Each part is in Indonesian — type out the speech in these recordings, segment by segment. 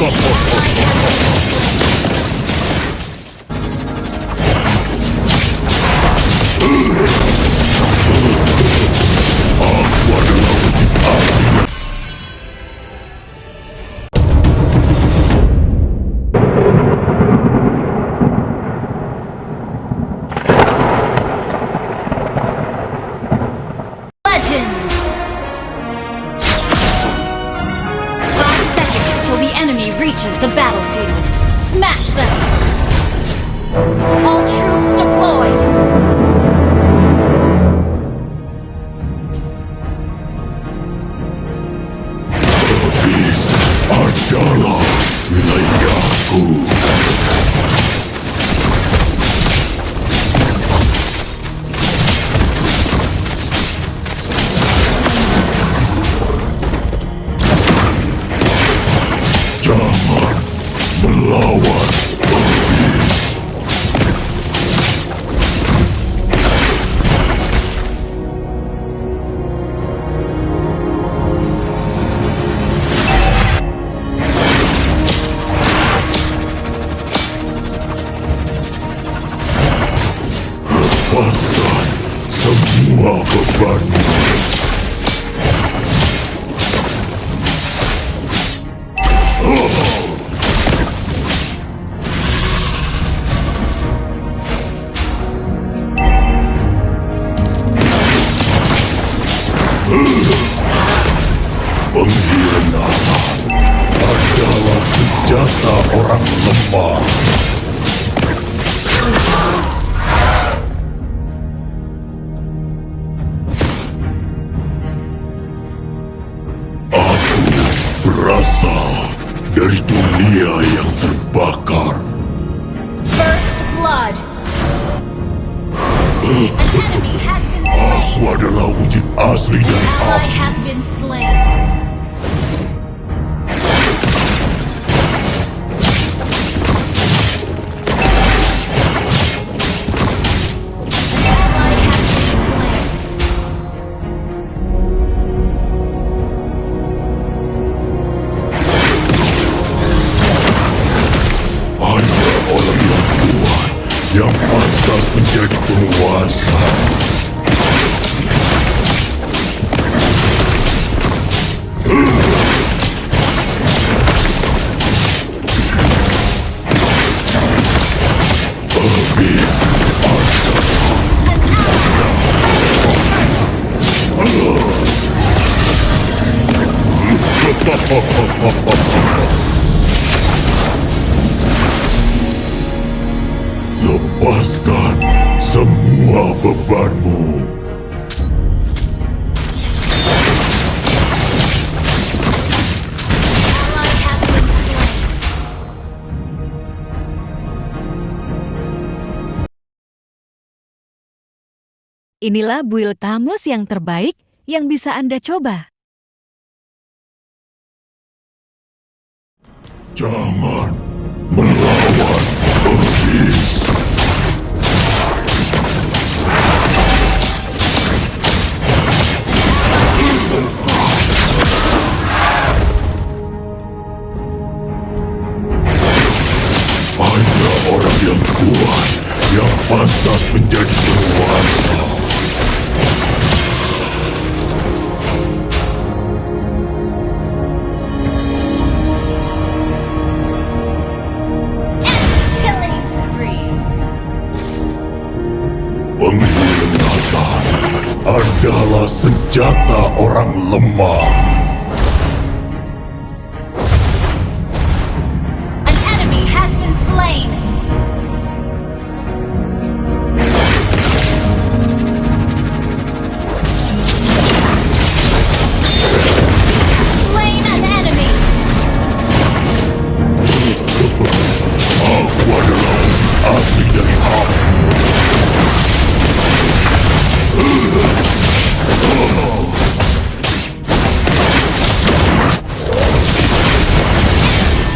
Legends! 5 seconds till the enemy reaches the battlefield. Smash them! All troops deployed! Habis adalah wilayahku. Jangan melawan habis. Lepaskan semua bebanmu. Pengkhianatan adalah senjata orang lemah. Aku berasal dari dunia yang terbakar. First blood! An enemy has been slain! Aku adalah wujud asli dari Ally api. has been slain! Ally has been slain! Hanya orang yang kuat yang pantas menjadi penguasa. Habis lepaskan semua bebanmu. Ally has been slain! Inilah build Tamus yang terbaik yang bisa Anda coba. Jangan melawan habis. Hanya orang yang kuat yang pantas menjadi penguasa. Killing spree! Pengkhianatan adalah senjata orang lemah. An enemy has been slain! Slain an enemy! Aku adalah wujud asli dari api.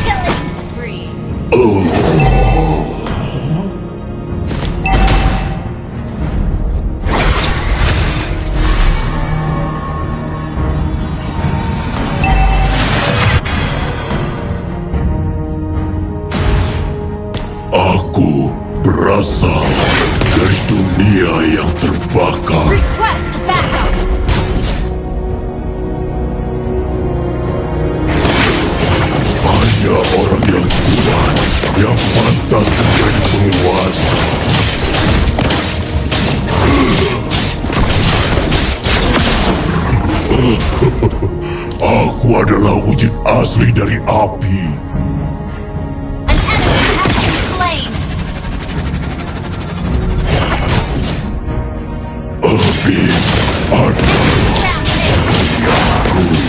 Killing spree! berasal dari dunia yang terbakar. Request backup. Hanya orang yang kuat yang pantas menjadi penguasa. Aku adalah wujud asli dari api. An enemy has been slain. Habis ada Rampage.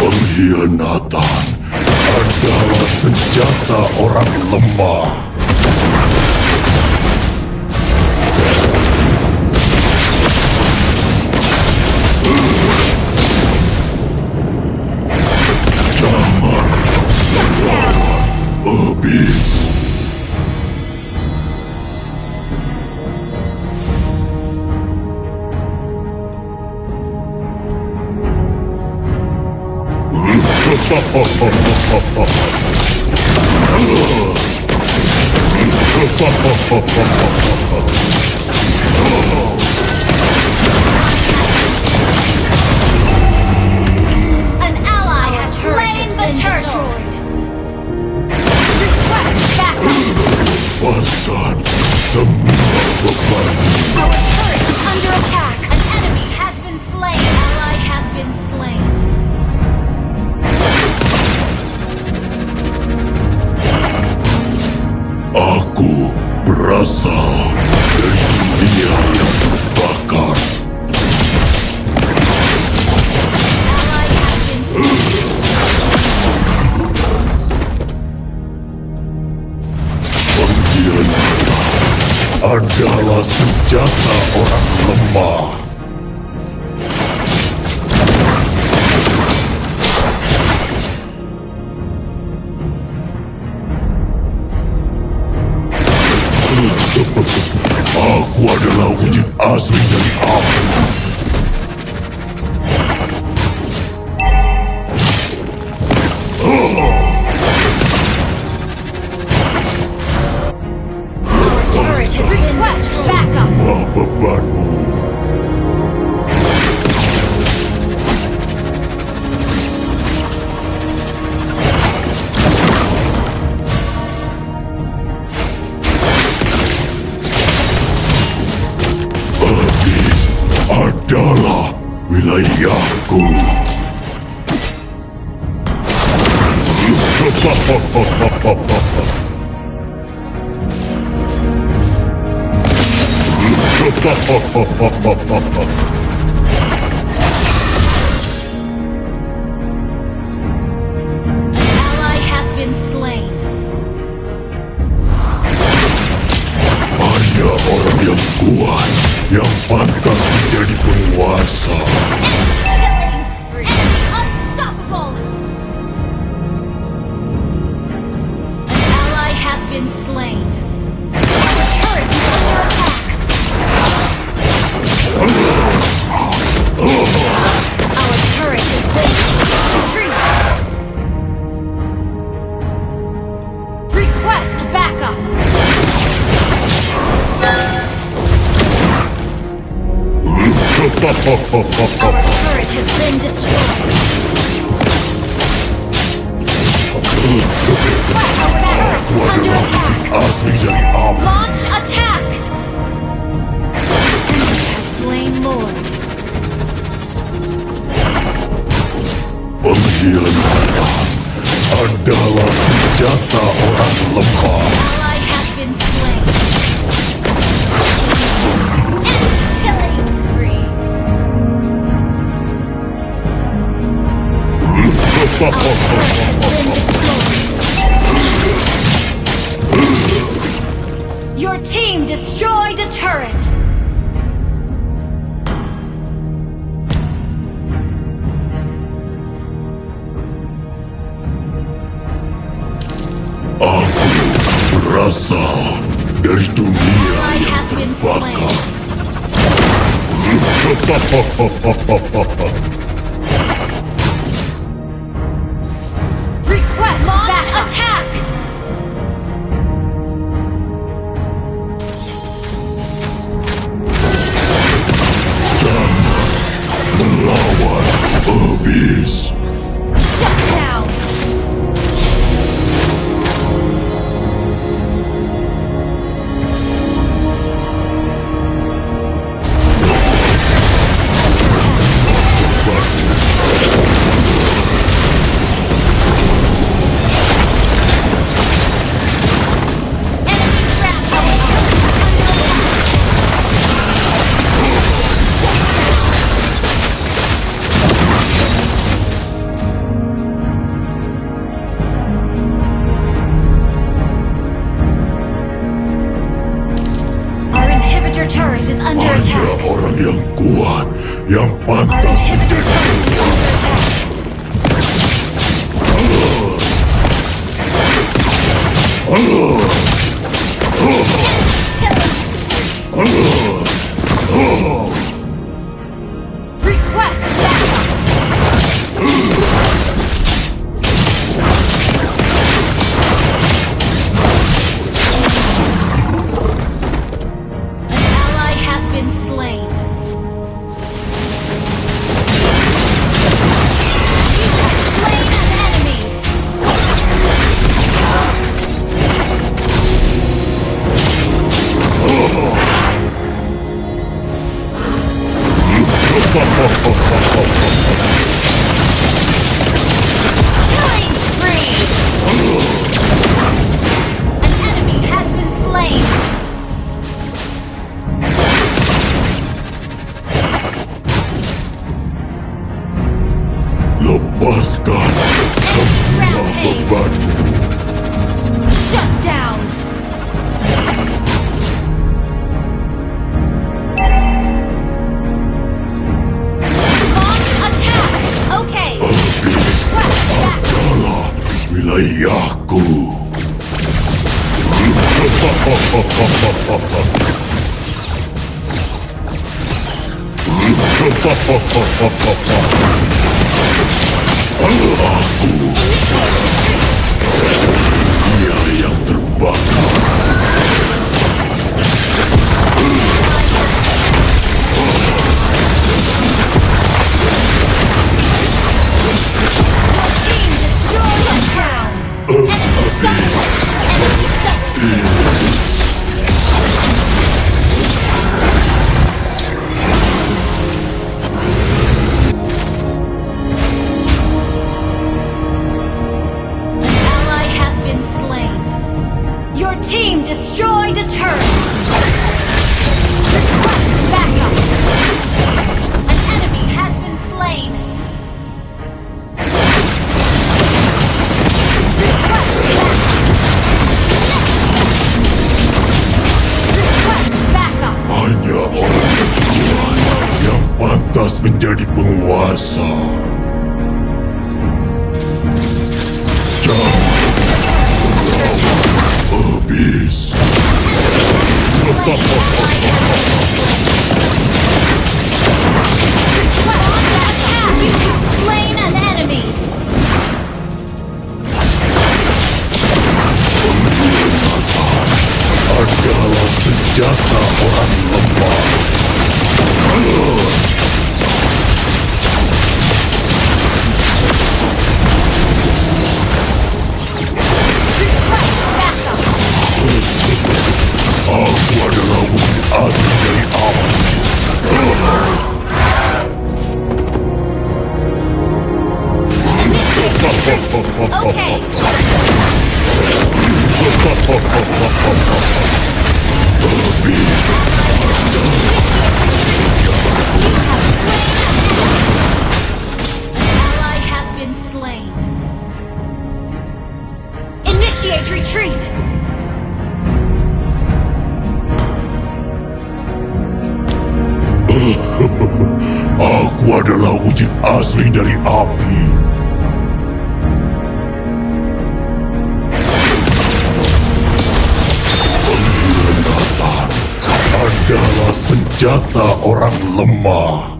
pengkhianatan adalah senjata orang lemah. Jangan habis. An ally has slain the turtle. Request backup. Lepaskan semua beban. Our turret is under attack. An enemy has been slain. Ally has been slain. Aku berasal dari dunia yang terbakar. Ally has been slain. Pengkhianatan adalah senjata orang lemah. Aku adalah wujud asli dari api. Turret has been destroyed. Backup. Semua bebanmu. Habis adalah wilayahku. Ally has been slain. Hanya orang yang kuat yang pantas menjadi penguasa. Killing spree. Enemy unstoppable. An ally has been slain. Our turret is under attack. Our turret has been retreat. Request backup. Our turret has been destroyed. Our turret is under attack. Asli dari api. Launch attack! Enemy has slain Lord. Pengkhianatan adalah senjata orang lemah. Ally has been slain. Enemy killing spree. Our turret has been destroyed. Your team destroyed a turret. Aku berasal dari dunia Ally yang has been terbakar. slain. Request launch attack. Melawan habis. Shut down. Enemy rampage. Our inhibitor turret is under Hanya attack. orang yang kuat yang Our pantas inhibitor turret is under attack. Request backup. An ally has been slain. You have slain an enemy. Killing spree. An enemy has been slain. lepaskan semua Rampage. beban. Shut down. Launch attack. Okay. Habis Request back. adalah wilayahku. Dia yang terbakar. Team destroy the ground. Enemy double. Enemy double. Ally has been slain. Your team destroyed a turret. Request backup. An enemy has been slain. Request backup. Hanya orang kuat yang pantas menjadi penguasa. Jangan habis. Attack! You have slain an enemy. Adalah senjata orang lemah. Request backup. Aku adalah wujud asli dari api. Okay. Ally has been slain. Initiate retreat. Aku adalah wujud asli dari api. Pengkhianatan adalah senjata senjata orang lemah.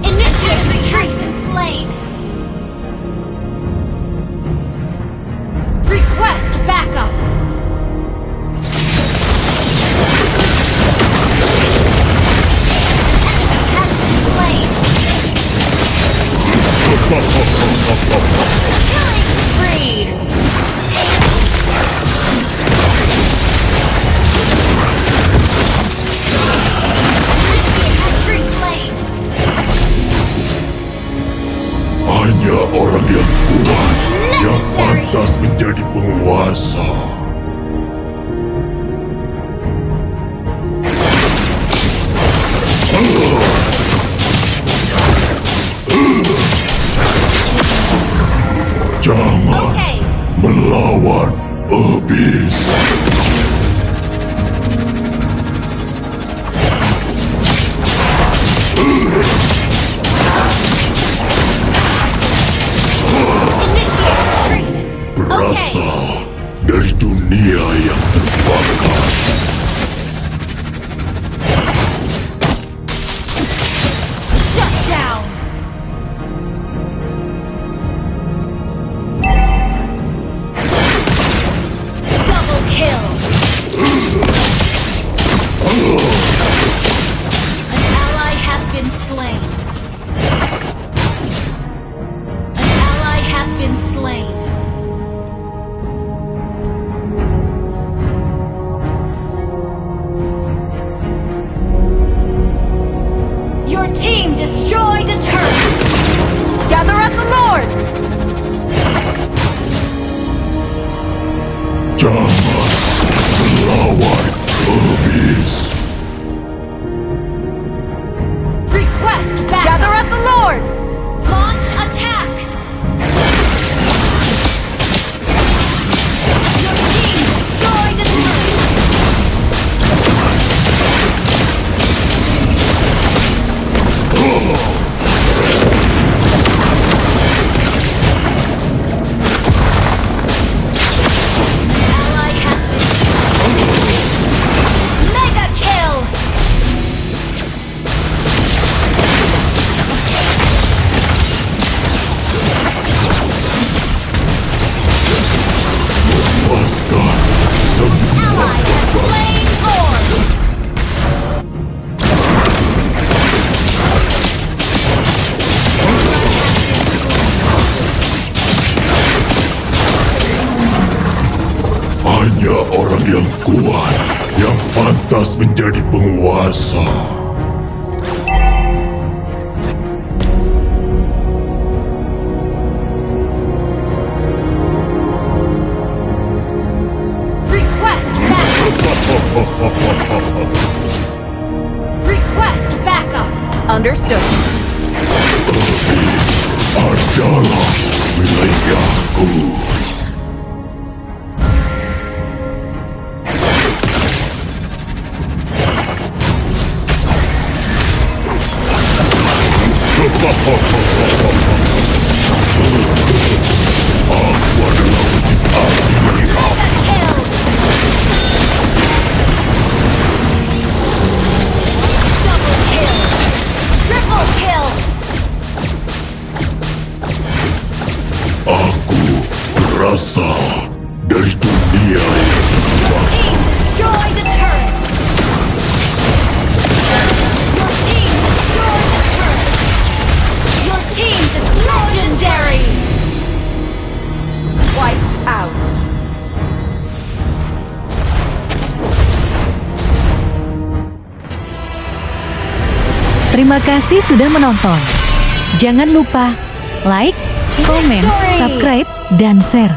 Initiate retreat. Slain. Request backup. Has been slain. Killing spree. Initiate retreat. Slain. Hanya orang yang kuat yang pantas menjadi penguasa. Jangan Okay. melawan iblis. Initiate retreat. Berasal dari dunia yang terbakar. Shut down. Double kill. An ally has been slain. An ally has been slain. Your team destroyed a turret. Gather at the Lord. Jangan melawan iblis. Request back. Gather at the Lord. Launch attack. Your team destroyed a turret. Ally has been mega kill. Lepaskan semua Ally has slain Lord. hanya orang yang kuat yang pantas menjadi penguasa. Request backup. Request backup. Understood. Adalah wilayahku. Aku adalah wujud asli dari api. Kill. Double kill. Triple kill. Aku berasal dari dunia yang terbakar. Team destroyed a turret. Your team destroyed a turret. Your team is legendary. Wiped out. Terima kasih sudah menonton. Jangan lupa like, komen, Victory! subscribe, dan share.